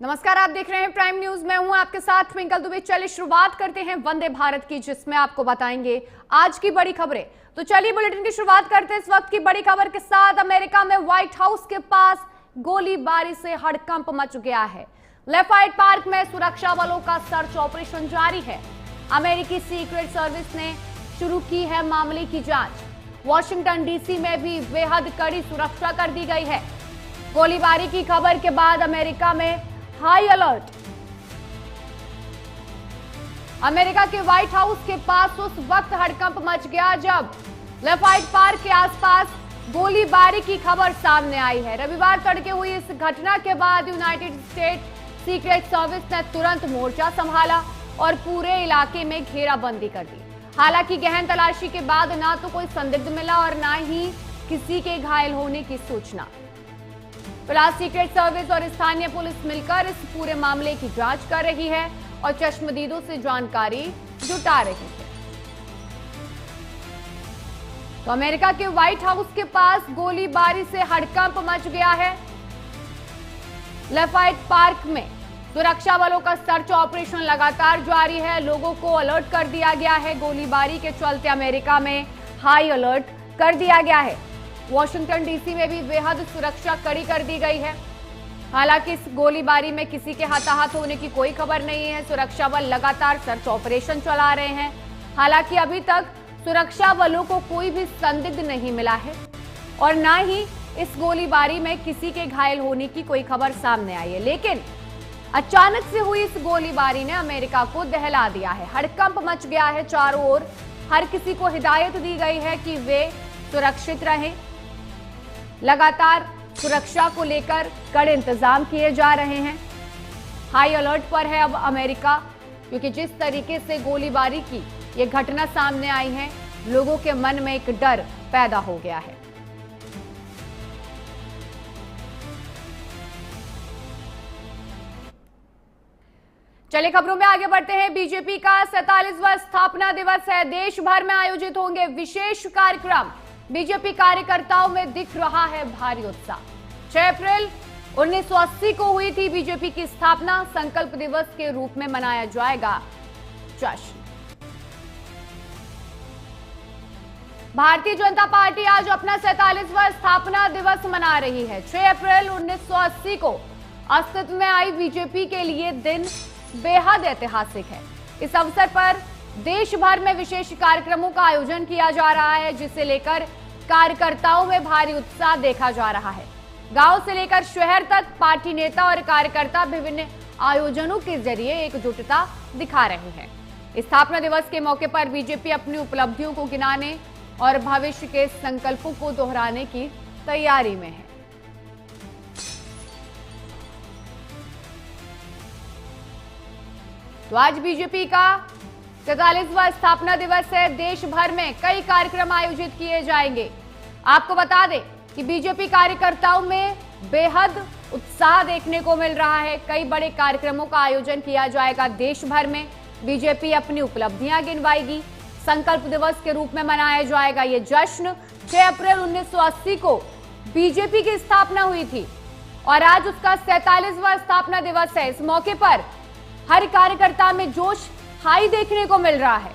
नमस्कार, आप देख रहे हैं प्राइम न्यूज। मैं हूं आपके साथ ट्विंकल दुबे। चलिए शुरुआत करते हैं वंदे भारत की, जिसमें आपको बताएंगे आज की बड़ी खबरें। तो चलिए बुलेटिन की शुरुआत करते हैं इस वक्त की बड़ी खबर के साथ। अमेरिका में व्हाइट हाउस के पास गोलीबारी से हड़कंप मच गया है। लेफाइट पार्क में सुरक्षा बलों का सर्च ऑपरेशन जारी है। अमेरिकी सीक्रेट सर्विस ने शुरू की है मामले की जांच। वॉशिंगटन डीसी में भी बेहद कड़ी सुरक्षा कर दी गई है। गोलीबारी की खबर के बाद अमेरिका में हाई अलर्ट। अमेरिका के व्हाइट हाउस के पास उस वक्त हड़कंप मच गया जब लेफाइट पार्क के आसपास गोलीबारी की खबर सामने आई है। रविवार तड़के हुई इस घटना के बाद यूनाइटेड स्टेट्स सीक्रेट सर्विस ने तुरंत मोर्चा संभाला और पूरे इलाके में घेराबंदी कर दी। हालांकि गहन तलाशी के बाद ना तो कोई संदिग्ध मिला और ना ही किसी के घायल होने की सूचना। फिलहाल सीक्रेट सर्विस और स्थानीय पुलिस मिलकर इस पूरे मामले की जांच कर रही है और चश्मदीदों से जानकारी जुटा रही है। तो अमेरिका के व्हाइट हाउस के पास गोलीबारी से हड़कंप मच गया है। लेफाइट पार्क में सुरक्षा बलों का सर्च ऑपरेशन लगातार जारी है। लोगों को अलर्ट कर दिया गया है। गोलीबारी के चलते अमेरिका में हाई अलर्ट कर दिया गया है। वॉशिंगटन डीसी में भी बेहद सुरक्षा कड़ी कर दी गई है। हालांकि इस गोलीबारी में किसी के हताहत होने की कोई खबर नहीं है। सुरक्षा बल लगातार सर्च ऑपरेशन चला रहे हैं। हालांकि अभी तक सुरक्षा बलों को कोई भी संदिग्ध नहीं मिला है और ना ही इस गोलीबारी में किसी के घायल होने की कोई खबर सामने आई है। लेकिन अचानक से हुई इस गोलीबारी ने अमेरिका को दहला दिया है। हड़कंप मच गया है चारों ओर। हर किसी को हिदायत दी गई है कि वे सुरक्षित रहें। लगातार सुरक्षा को लेकर कड़े इंतजाम किए जा रहे हैं। हाई अलर्ट पर है अब अमेरिका, क्योंकि जिस तरीके से गोलीबारी की ये घटना सामने आई है, लोगों के मन में एक डर पैदा हो गया है। चलिए खबरों में आगे बढ़ते हैं। बीजेपी का 47वां स्थापना दिवस है। देश भर में आयोजित होंगे विशेष कार्यक्रम। बीजेपी कार्यकर्ताओं में दिख रहा है भारी उत्साह। 6 अप्रैल 1980 को हुई थी बीजेपी की स्थापना। संकल्प दिवस के रूप में मनाया जाएगा जश्न। भारतीय जनता पार्टी आज अपना 47वां स्थापना दिवस मना रही है। 6 अप्रैल 1980 को अस्तित्व में आई बीजेपी के लिए दिन बेहद ऐतिहासिक है। इस अवसर पर देश भर में विशेष कार्यक्रमों का आयोजन किया जा रहा है, जिसे लेकर कार्यकर्ताओं में भारी उत्साह देखा जा रहा है। गांव से लेकर शहर तक पार्टी नेता और कार्यकर्ता विभिन्न आयोजनों के जरिए एकजुटता दिखा रहे हैं। स्थापना दिवस के मौके पर बीजेपी अपनी उपलब्धियों को गिनाने और भविष्य के संकल्पों को दोहराने की तैयारी में है। तो आज बीजेपी का 47वां स्थापना दिवस है। देश भर में कई कार्यक्रम आयोजित किए जाएंगे। आपको बता दें कि बीजेपी कार्यकर्ताओं में बेहद उत्साह देखने को मिल रहा है। कई बड़े कार्यक्रमों का आयोजन किया जाएगा देश भर में। बीजेपी अपनी उपलब्धियां गिनवाएगी। संकल्प दिवस के रूप में मनाया जाएगा ये जश्न। 6 अप्रैल 1980 को बीजेपी की स्थापना हुई थी और आज उसका 47वां स्थापना दिवस है। इस मौके पर हर कार्यकर्ता में जोश हाई देखने को मिल रहा है।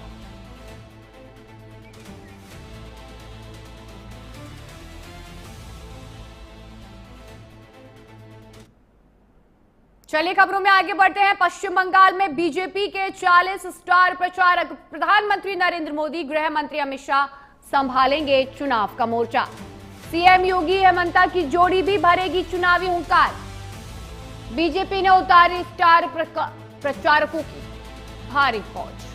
चलिए खबरों में आगे बढ़ते हैं। पश्चिम बंगाल में बीजेपी के 40 स्टार प्रचारक प्रधानमंत्री नरेंद्र मोदी, गृह मंत्री अमित शाह संभालेंगे चुनाव का मोर्चा। सीएम योगी हेमंता की जोड़ी भी भरेगी चुनावी हुंकार। बीजेपी ने उतारी स्टार प्रचारकों की भारी फौज।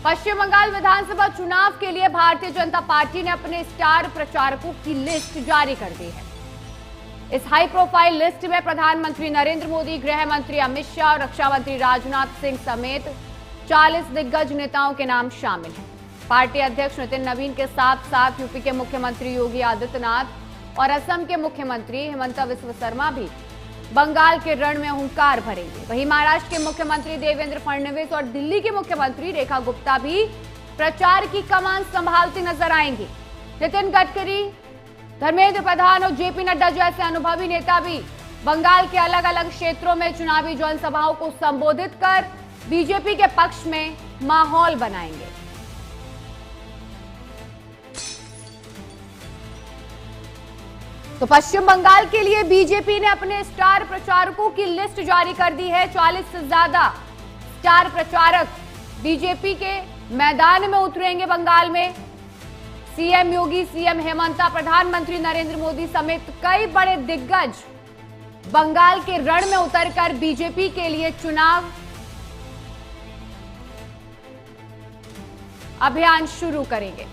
पश्चिम बंगाल विधानसभा चुनाव के लिए भारतीय जनता पार्टी ने अपने स्टार प्रचारकों की लिस्ट जारी कर दी है। इस हाई प्रोफाइल लिस्ट में प्रधानमंत्री नरेंद्र मोदी, गृह मंत्री अमित शाह और रक्षा मंत्री राजनाथ सिंह समेत 40 दिग्गज नेताओं के नाम शामिल हैं। पार्टी अध्यक्ष नितिन नवीन के साथ साथ यूपी के मुख्यमंत्री योगी आदित्यनाथ और असम के मुख्यमंत्री हिमंत बिस्वा शर्मा भी बंगाल के रण में हुंकार भरेंगे। वहीं महाराष्ट्र के मुख्यमंत्री देवेंद्र फडणवीस और दिल्ली की मुख्यमंत्री रेखा गुप्ता भी प्रचार की कमान संभालती नजर आएंगी। नितिन गडकरी, धर्मेंद्र प्रधान और जेपी नड्डा जैसे अनुभवी नेता भी बंगाल के अलग अलग क्षेत्रों में चुनावी जनसभाओं को संबोधित कर बीजेपी के पक्ष में माहौल बनाएंगे। तो पश्चिम बंगाल के लिए बीजेपी ने अपने स्टार प्रचारकों की लिस्ट जारी कर दी है। 40 से ज्यादा स्टार प्रचारक बीजेपी के मैदान में उतरेंगे बंगाल में। सीएम योगी, सीएम हेमंता, प्रधानमंत्री नरेंद्र मोदी समेत कई बड़े दिग्गज बंगाल के रण में उतरकर बीजेपी के लिए चुनाव अभियान शुरू करेंगे।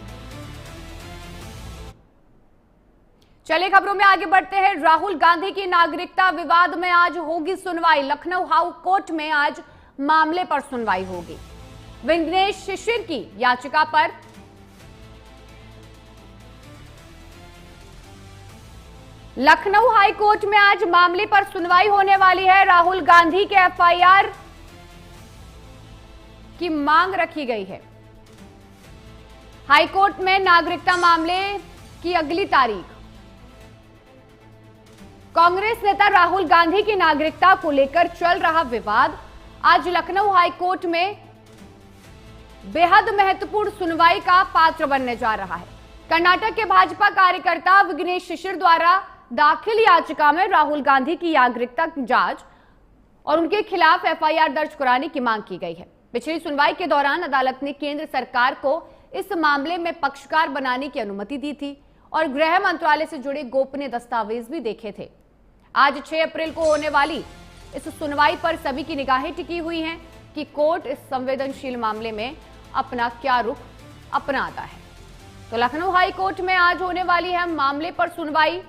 चलिए खबरों में आगे बढ़ते हैं। राहुल गांधी की नागरिकता विवाद में आज होगी सुनवाई। लखनऊ हाई कोर्ट में आज मामले पर सुनवाई होगी। विघ्नेश शिशिर की याचिका पर लखनऊ हाई कोर्ट में आज मामले पर सुनवाई होने वाली है। राहुल गांधी के एफआईआर की मांग रखी गई है। हाई कोर्ट में नागरिकता मामले की अगली तारीख। कांग्रेस नेता राहुल गांधी की नागरिकता को लेकर चल रहा विवाद आज लखनऊ हाई कोर्ट में बेहद महत्वपूर्ण सुनवाई का पात्र बनने जा रहा है। कर्नाटक के भाजपा कार्यकर्ता विघ्नेश शिशिर द्वारा दाखिल याचिका में राहुल गांधी की नागरिकता जांच और उनके खिलाफ एफआईआर दर्ज कराने की मांग की गई है। पिछली सुनवाई के दौरान अदालत ने केंद्र सरकार को इस मामले में पक्षकार बनाने की अनुमति दी थी और गृह मंत्रालय से जुड़े गोपनीय दस्तावेज भी देखे थे। आज 6 अप्रैल को होने वाली इस सुनवाई पर सभी की निगाहें टिकी हुई हैं कि कोर्ट इस संवेदनशील मामले में अपना क्या रुख अपनाता है। तो लखनऊ हाई कोर्ट में आज होने वाली है मामले पर सुनवाई।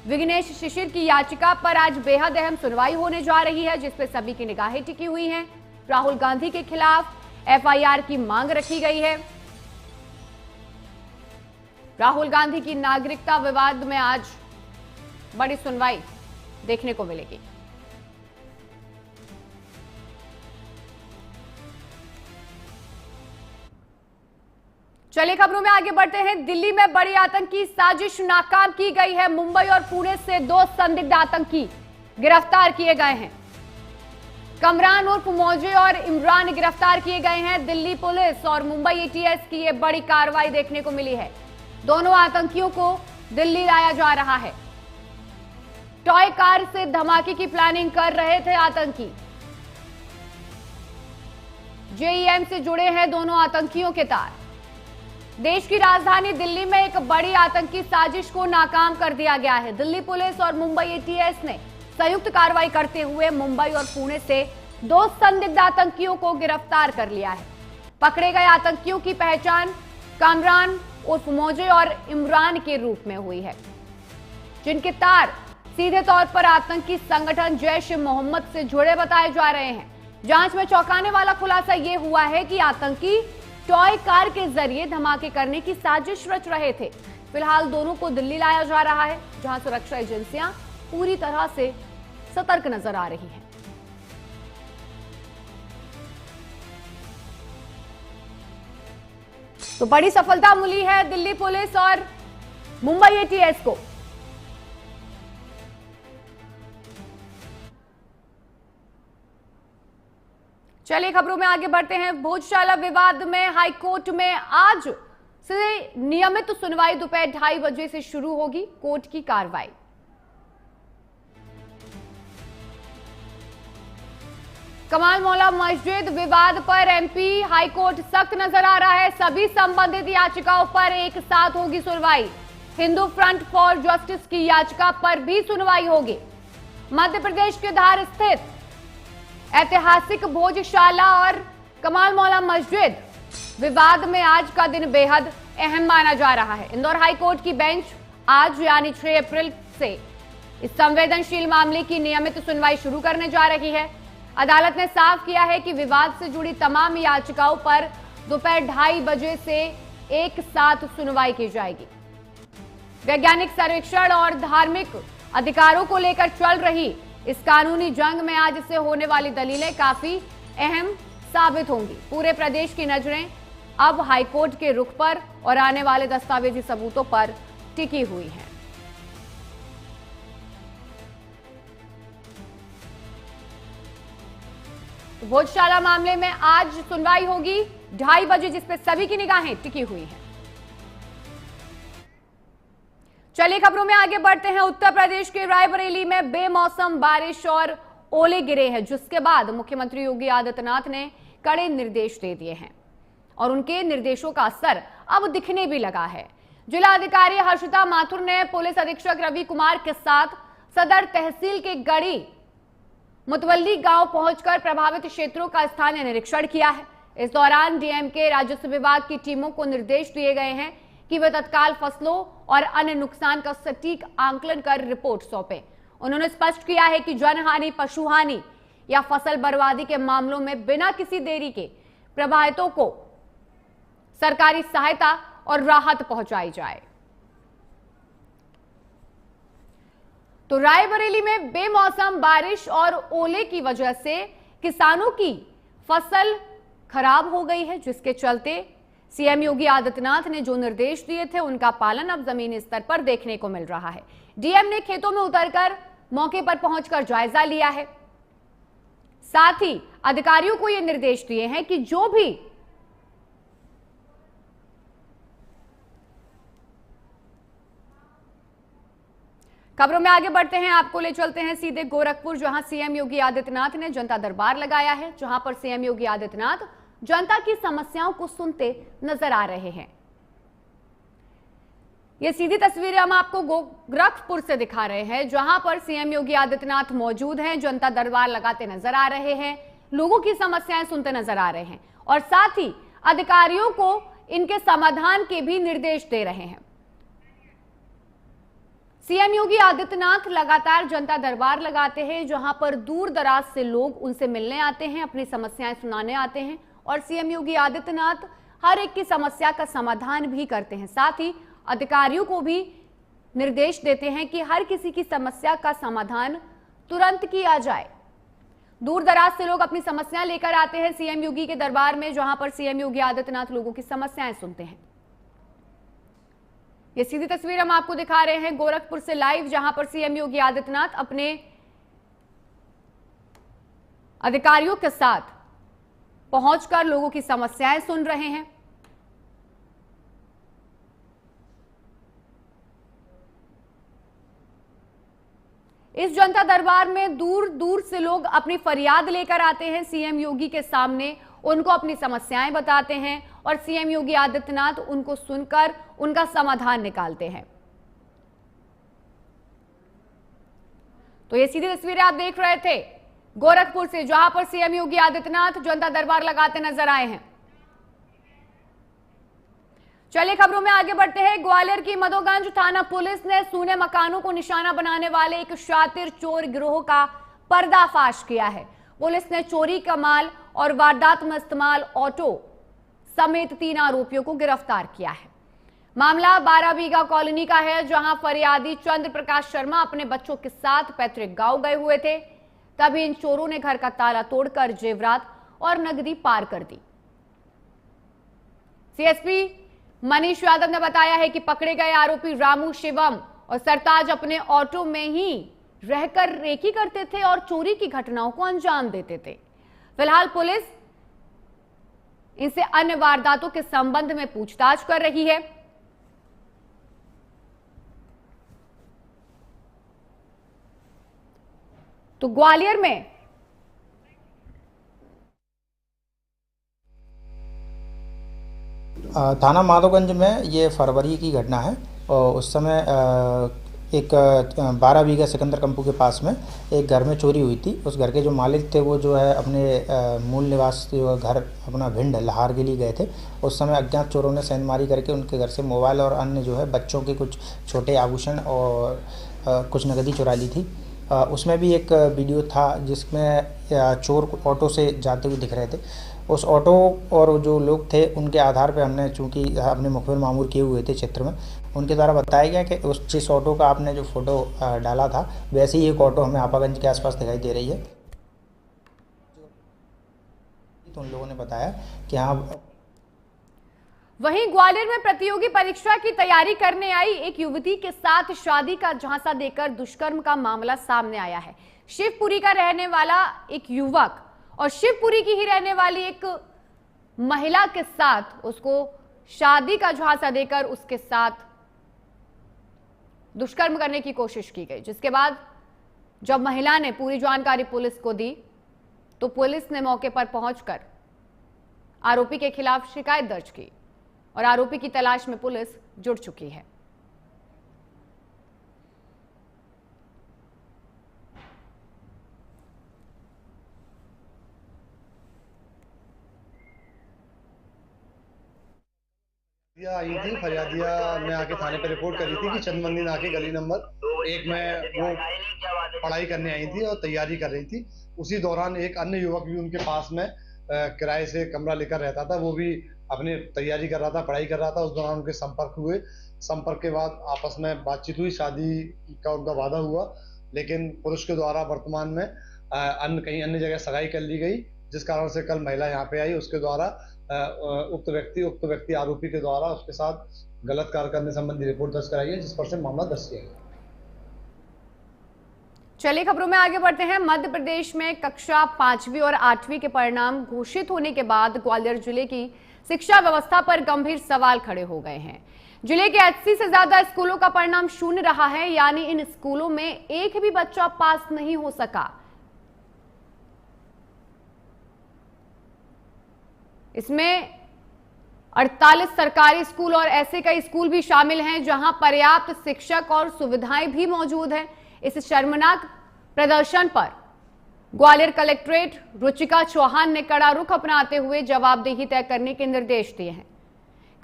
विघ्नेश शिशिर की याचिका पर आज बेहद अहम सुनवाई होने जा रही है, जिसपे सभी की निगाहें टिकी हुई हैं। राहुल गांधी के खिलाफ एफआईआर की मांग रखी गई है। राहुल गांधी की नागरिकता विवाद में आज बड़ी सुनवाई देखने को मिलेगी। चलिए खबरों में आगे बढ़ते हैं। दिल्ली में बड़ी आतंकी साजिश नाकाम की गई है। मुंबई और पुणे से 2 संदिग्ध आतंकी गिरफ्तार किए गए हैं। कमरान उर्फ मौजे और इमरान गिरफ्तार किए गए हैं। दिल्ली पुलिस और मुंबई एटीएस की यह बड़ी कार्रवाई देखने को मिली है। दोनों आतंकियों को दिल्ली लाया जा रहा है। टॉय कार से धमाके की प्लानिंग कर रहे थे आतंकी। जेईएम से जुड़े हैं दोनों आतंकियों के तार। देश की राजधानी दिल्ली में एक बड़ी आतंकी साजिश को नाकाम कर दिया गया है। दिल्ली पुलिस और मुंबई एटीएस ने संयुक्त कार्रवाई करते हुए मुंबई और पुणे से 2 संदिग्ध आतंकियों को गिरफ्तार कर लिया है। पकड़े गए आतंकियों की पहचान कामरान उर्फ मौजे और इमरान के रूप में हुई है, जिनके तार सीधे तौर पर आतंकी संगठन जैश ए मोहम्मद से जुड़े बताए जा रहे हैं। जांच में चौंकाने वाला खुलासा यह हुआ है कि आतंकी टॉय कार के जरिए धमाके करने की साजिश रच रहे थे। फिलहाल दोनों को दिल्ली लाया जा रहा है, जहां सुरक्षा एजेंसियां पूरी तरह से सतर्क नजर आ रही हैं। तो बड़ी सफलता मिली है दिल्ली पुलिस और मुंबई एटीएस को। चलिए खबरों में आगे बढ़ते हैं। भोजशाला विवाद में हाईकोर्ट में आज से नियमित सुनवाई दोपहर 2:30 बजे से शुरू होगी कोर्ट की कार्रवाई। कमाल मौला मस्जिद विवाद पर एमपी हाईकोर्ट सख्त नजर आ रहा है। सभी संबंधित याचिकाओं पर एक साथ होगी सुनवाई। हिंदू फ्रंट फॉर जस्टिस की याचिका पर भी सुनवाई होगी। मध्य प्रदेश के धार स्थित ऐतिहासिक भोजशाला और कमाल मौला मस्जिद विवाद में आज का दिन बेहद अहम माना जा रहा है। इंदौर हाई कोर्ट की बेंच आज यानी 6 अप्रैल से इस संवेदनशील मामले की नियमित सुनवाई शुरू करने जा रही है। अदालत ने साफ किया है कि विवाद से जुड़ी तमाम याचिकाओं पर दोपहर 2:30 बजे से एक साथ सुनवाई की जाएगी। वैज्ञानिक सर्वेक्षण और धार्मिक अधिकारों को लेकर चल रही इस कानूनी जंग में आज से होने वाली दलीलें काफी अहम साबित होंगी। पूरे प्रदेश की नजरें अब हाईकोर्ट के रुख पर और आने वाले दस्तावेजी सबूतों पर टिकी हुई हैं। भोजशाला मामले में आज सुनवाई होगी 2:30 बजे, जिसपे सभी की निगाहें टिकी हुई हैं। चलिए खबरों में आगे बढ़ते हैं। उत्तर प्रदेश के रायबरेली में बेमौसम बारिश और ओले गिरे हैं, जिसके बाद मुख्यमंत्री योगी आदित्यनाथ ने कड़े निर्देश दे दिए हैं और उनके निर्देशों का असर अब दिखने भी लगा है। जिलाधिकारी हर्षिता माथुर ने पुलिस अधीक्षक रवि कुमार के साथ सदर तहसील के गढ़ी मुतवल्ली गांव पहुंचकर प्रभावित क्षेत्रों का स्थानीय निरीक्षण किया है। इस दौरान डीएम के राजस्व विभाग की टीमों को निर्देश दिए गए हैं कि वे तत्काल फसलों और अन्य नुकसान का सटीक आंकलन कर रिपोर्ट सौंपें। उन्होंने स्पष्ट किया है कि जनहानि, पशुहानि या फसल बर्बादी के मामलों में बिना किसी देरी के प्रभावितों को सरकारी सहायता और राहत पहुंचाई जाए। तो रायबरेली में बेमौसम बारिश और ओले की वजह से किसानों की फसल खराब हो गई है, जिसके चलते सीएम योगी आदित्यनाथ ने जो निर्देश दिए थे उनका पालन अब जमीनी स्तर पर देखने को मिल रहा है। डीएम ने खेतों में उतरकर मौके पर पहुंचकर जायजा लिया है। साथ ही अधिकारियों को यह निर्देश दिए हैं कि जो भी खबरों में आगे बढ़ते हैं, आपको ले चलते हैं सीधे गोरखपुर, जहां सीएम योगी आदित्यनाथ ने जनता दरबार लगाया है, जहां पर सीएम योगी आदित्यनाथ जनता की समस्याओं को सुनते नजर आ रहे हैं। ये सीधी तस्वीरें हम आपको गोरखपुर से दिखा रहे हैं, जहां पर सीएम योगी आदित्यनाथ मौजूद हैं, जनता दरबार लगाते नजर आ रहे हैं, लोगों की समस्याएं सुनते नजर आ रहे हैं और साथ ही अधिकारियों को इनके समाधान के भी निर्देश दे रहे हैं। सीएम योगी आदित्यनाथ लगातार जनता दरबार लगाते हैं, जहां पर दूर दराज से लोग उनसे मिलने आते हैं, अपनी समस्याएं सुनाने आते हैं और सीएम योगी आदित्यनाथ हर एक की समस्या का समाधान भी करते हैं। साथ ही अधिकारियों को भी निर्देश देते हैं कि हर किसी की समस्या का समाधान तुरंत किया जाए। दूर दराज से लोग अपनी समस्याएं लेकर आते हैं सीएम योगी के दरबार में, जहां पर सीएम योगी आदित्यनाथ लोगों की समस्याएं सुनते हैं। ये सीधी तस्वीर हम आपको दिखा रहे हैं गोरखपुर से लाइव, जहां पर सीएम योगी आदित्यनाथ अपने अधिकारियों के साथ पहुंचकर लोगों की समस्याएं सुन रहे हैं। इस जनता दरबार में दूर दूर से लोग अपनी फरियाद लेकर आते हैं सीएम योगी के सामने, उनको अपनी समस्याएं बताते हैं और सीएम योगी आदित्यनाथ उनको सुनकर उनका समाधान निकालते हैं। तो ये सीधी तस्वीरें आप देख रहे थे गोरखपुर से, जहां पर सीएम योगी आदित्यनाथ जनता दरबार लगाते नजर आए हैं। चलिए खबरों में आगे बढ़ते हैं। ग्वालियर की मधोगंज थाना पुलिस ने सूने मकानों को निशाना बनाने वाले एक शातिर चोर गिरोह का पर्दाफाश किया है। पुलिस ने चोरी का माल और वारदात में इस्तेमाल ऑटो समेत 3 आरोपियों को गिरफ्तार किया है। मामला 12 बीघा कॉलोनी का है, जहां फरियादी चंद्र प्रकाश शर्मा अपने बच्चों के साथ पैतृक गांव गए हुए थे। तभी इन चोरों ने घर का ताला तोड़कर जेवरात और नकदी पार कर दी। सीएसपी मनीष यादव ने बताया है कि पकड़े गए आरोपी रामू, शिवम और सरताज अपने ऑटो में ही रहकर रेकी करते थे और चोरी की घटनाओं को अंजाम देते थे। फिलहाल पुलिस इनसे अन्य वारदातों के संबंध में पूछताछ कर रही है। तो ग्वालियर में थाना माधोगंज में ये फरवरी की घटना है और उस समय एक 12 बीघा सिकंदर कंपू के पास में एक घर में चोरी हुई थी। उस घर के जो मालिक थे वो जो है अपने मूल निवास जो घर अपना भिंड लहार के लिए गए थे। उस समय अज्ञात चोरों ने सेंधमारी करके उनके घर से मोबाइल और अन्य जो है बच्चों के कुछ छोटे आभूषण और कुछ नकदी चुरा ली थी। उसमें भी एक वीडियो था जिसमें चोर ऑटो से जाते हुए दिख रहे थे। उस ऑटो और जो लोग थे उनके आधार पे हमने चूँकि अपने मुखबिर मामूर किए हुए थे क्षेत्र में, उनके द्वारा बताया गया कि उस जिस ऑटो का आपने जो फोटो डाला था वैसे ही एक ऑटो हमें आपागंज के आसपास दिखाई दे रही है। तो उन लोगों ने बताया कि हाँ। वहीं ग्वालियर में प्रतियोगी परीक्षा की तैयारी करने आई एक युवती के साथ शादी का झांसा देकर दुष्कर्म का मामला सामने आया है। शिवपुरी का रहने वाला एक युवक और शिवपुरी की ही रहने वाली एक महिला के साथ उसको शादी का झांसा देकर उसके साथ दुष्कर्म करने की कोशिश की गई, जिसके बाद जब महिला ने पूरी जानकारी पुलिस को दी तो पुलिस ने मौके पर पहुंचकर आरोपी के खिलाफ शिकायत दर्ज की और आरोपी की तलाश में पुलिस जुट चुकी है। आई थी फरियादिया में आके थाने पे रिपोर्ट करी थी कि चंद दिन आके गली नंबर 1 में वो पढ़ाई करने आई थी और तैयारी कर रही थी। उसी दौरान एक अन्य युवक भी उनके पास में किराए से कमरा लेकर रहता था, वो भी अपनी तैयारी कर रहा था, पढ़ाई कर रहा था। उस दौरान उनके संपर्क हुए, संपर्क के बाद आपस में बातचीत हुई, शादी का उनका वादा हुआ, लेकिन पुरुष के द्वारा वर्तमान में कहीं अन्य जगह सगाई कर ली गई, जिस कारण से कल महिला यहाँ पे आई। उसके द्वारा उक्त व्यक्ति आरोपी के द्वारा उसके साथ गलत कार्य करने संबंधी रिपोर्ट दर्ज कराई है, जिस पर से मामला दर्ज किया गया। चलिए खबरों में आगे बढ़ते हैं। मध्य प्रदेश में कक्षा 5वीं और 8वीं के परिणाम घोषित होने के बाद ग्वालियर जिले की शिक्षा व्यवस्था पर गंभीर सवाल खड़े हो गए हैं। जिले के 80 से ज्यादा स्कूलों का परिणाम शून्य रहा है, यानी इन स्कूलों में एक भी बच्चा पास नहीं हो सका। इसमें 48 सरकारी स्कूल और ऐसे कई स्कूल भी शामिल हैं जहां पर्याप्त शिक्षक और सुविधाएं भी मौजूद हैं। इस शर्मनाक प्रदर्शन पर ग्वालियर कलेक्ट्रेट रुचिका चौहान ने कड़ा रुख अपनाते हुए जवाबदेही तय करने के निर्देश दिए हैं।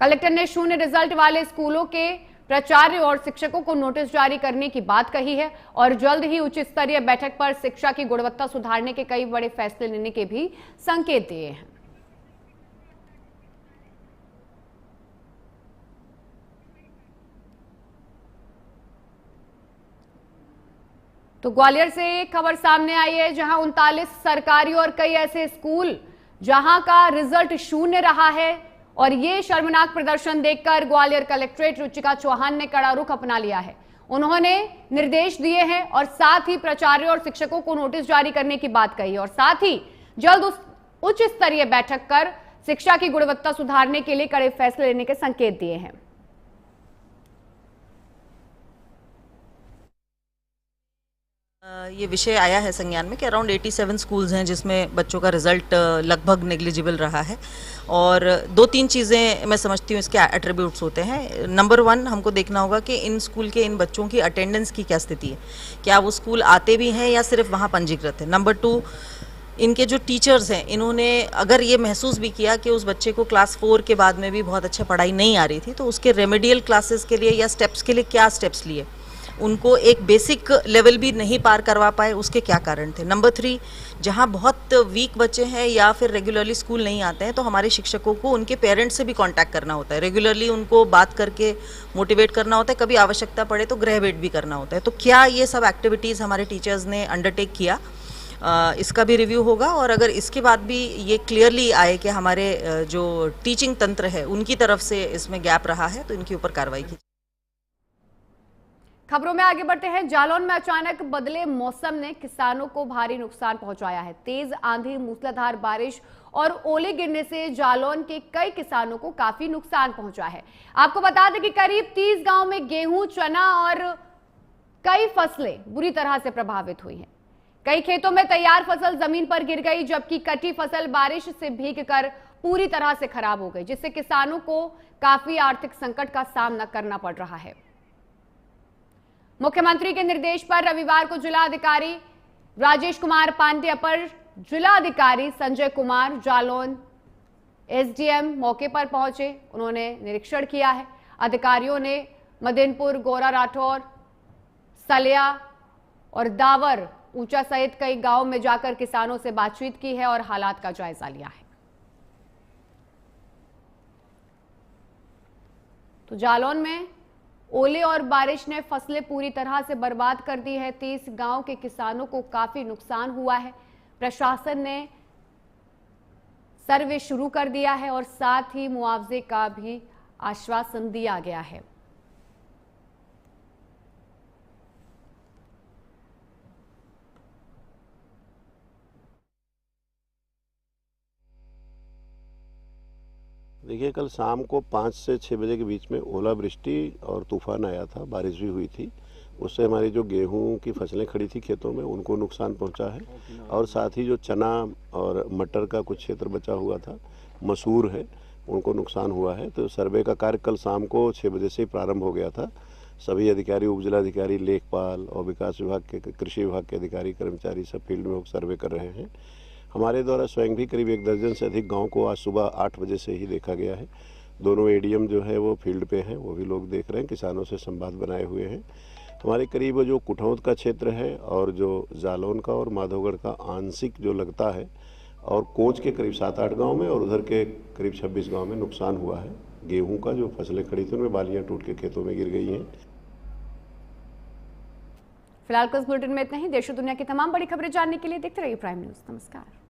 कलेक्टर ने शून्य रिजल्ट वाले स्कूलों के प्राचार्य और शिक्षकों को नोटिस जारी करने की बात कही है और जल्द ही उच्च स्तरीय बैठक पर शिक्षा की गुणवत्ता सुधारने के कई बड़े फैसले लेने के भी संकेत दिए हैं। तो ग्वालियर से एक खबर सामने आई है जहां 39 सरकारी और कई ऐसे स्कूल जहां का रिजल्ट शून्य रहा है और ये शर्मनाक प्रदर्शन देखकर ग्वालियर कलेक्ट्रेट रुचिका चौहान ने कड़ा रुख अपना लिया है। उन्होंने निर्देश दिए हैं और साथ ही प्राचार्य और शिक्षकों को नोटिस जारी करने की बात कही और साथ ही जल्द उच्च स्तरीय बैठक कर शिक्षा की गुणवत्ता सुधारने के लिए कड़े फैसले लेने के संकेत दिए हैं। ये विषय आया है संज्ञान में कि अराउंड 87 स्कूल्स हैं जिसमें बच्चों का रिजल्ट लगभग नेग्लिजिबल रहा है और 2-3 चीज़ें मैं समझती हूँ इसके एट्रीब्यूट्स होते हैं। नंबर 1, हमको देखना होगा कि इन स्कूल के इन बच्चों की अटेंडेंस की क्या स्थिति है, क्या वो स्कूल आते भी हैं या सिर्फ वहाँ पंजीकृत है। नंबर 2, इनके जो टीचर्स हैं इन्होंने अगर ये महसूस भी किया कि उस बच्चे को क्लास 4 के बाद में भी बहुत अच्छा पढ़ाई नहीं आ रही थी तो उसके रेमेडियल क्लासेस के लिए या स्टेप्स के लिए क्या स्टेप्स लिए, उनको एक बेसिक लेवल भी नहीं पार करवा पाए, उसके क्या कारण थे। नंबर 3, जहाँ बहुत वीक बच्चे हैं या फिर रेगुलरली स्कूल नहीं आते हैं तो हमारे शिक्षकों को उनके पेरेंट्स से भी कांटेक्ट करना होता है, रेगुलरली उनको बात करके मोटिवेट करना होता है, कभी आवश्यकता पड़े तो गृह भेंट भी करना होता है। तो क्या ये सब एक्टिविटीज़ हमारे टीचर्स ने अंडरटेक किया, इसका भी रिव्यू होगा और अगर इसके बाद भी ये क्लियरली आए कि हमारे जो टीचिंग तंत्र है उनकी तरफ से इसमें गैप रहा है तो इनके ऊपर कार्रवाई की। खबरों में आगे बढ़ते हैं। जालौन में अचानक बदले मौसम ने किसानों को भारी नुकसान पहुंचाया है। तेज आंधी, मूसलाधार बारिश और ओले गिरने से जालौन के कई किसानों को काफी नुकसान पहुंचा है। आपको बता दें कि करीब 30 गांव में गेहूं, चना और कई फसलें बुरी तरह से प्रभावित हुई हैं। कई खेतों में तैयार फसल जमीन पर गिर गई, जबकि कटी फसल बारिश से भीगकर पूरी तरह से खराब हो गई, जिससे किसानों को काफी आर्थिक संकट का सामना करना पड़ रहा है। मुख्यमंत्री के निर्देश पर रविवार को जिलाधिकारी राजेश कुमार पांडे, अपर जिलाधिकारी संजय कुमार, जालौन एसडीएम मौके पर पहुंचे। उन्होंने निरीक्षण किया है। अधिकारियों ने मदनपुर, गोरा राठौर, सलिया और दावर ऊंचा सहित कई गांव में जाकर किसानों से बातचीत की है और हालात का जायजा लिया है। तो जालौन में ओले और बारिश ने फसलें पूरी तरह से बर्बाद कर दी है। 30 गांव के किसानों को काफी नुकसान हुआ है। प्रशासन ने सर्वे शुरू कर दिया है और साथ ही मुआवजे का भी आश्वासन दिया गया है। देखिए, कल शाम को 5 से 6 बजे के बीच में ओलावृष्टि और तूफान आया था, बारिश भी हुई थी। उससे हमारी जो गेहूं की फसलें खड़ी थी खेतों में, उनको नुकसान पहुंचा है और साथ ही जो चना और मटर का कुछ क्षेत्र बचा हुआ था, मसूर है, उनको नुकसान हुआ है। तो सर्वे का कार्य कल शाम को 6 बजे से ही प्रारंभ हो गया था। सभी अधिकारी, उपजिलाधिकारी, लेखपाल और विकास विभाग के, कृषि विभाग के अधिकारी, कर्मचारी सब फील्ड में सर्वे कर रहे हैं। हमारे द्वारा स्वयं भी करीब 1 दर्जन से अधिक गांव को आज सुबह 8 बजे से ही देखा गया है। दोनों एडीएम जो है वो फील्ड पे हैं, वो भी लोग देख रहे हैं, किसानों से संवाद बनाए हुए हैं। हमारे करीब जो कुठौत का क्षेत्र है और जो जालौन का और माधोगढ़ का आंशिक जो लगता है और कोंच के करीब 7-8 गाँव में और उधर के करीब 26 गाँव में नुकसान हुआ है। गेहूँ का जो फसलें खड़ी थी उनमें बालियाँ टूट के खेतों में गिर गई हैं। फिलहाल इस बुलेटिन में इतना ही। देश और दुनिया की तमाम बड़ी खबरें जानने के लिए देखते रहिए प्राइम न्यूज। नमस्कार।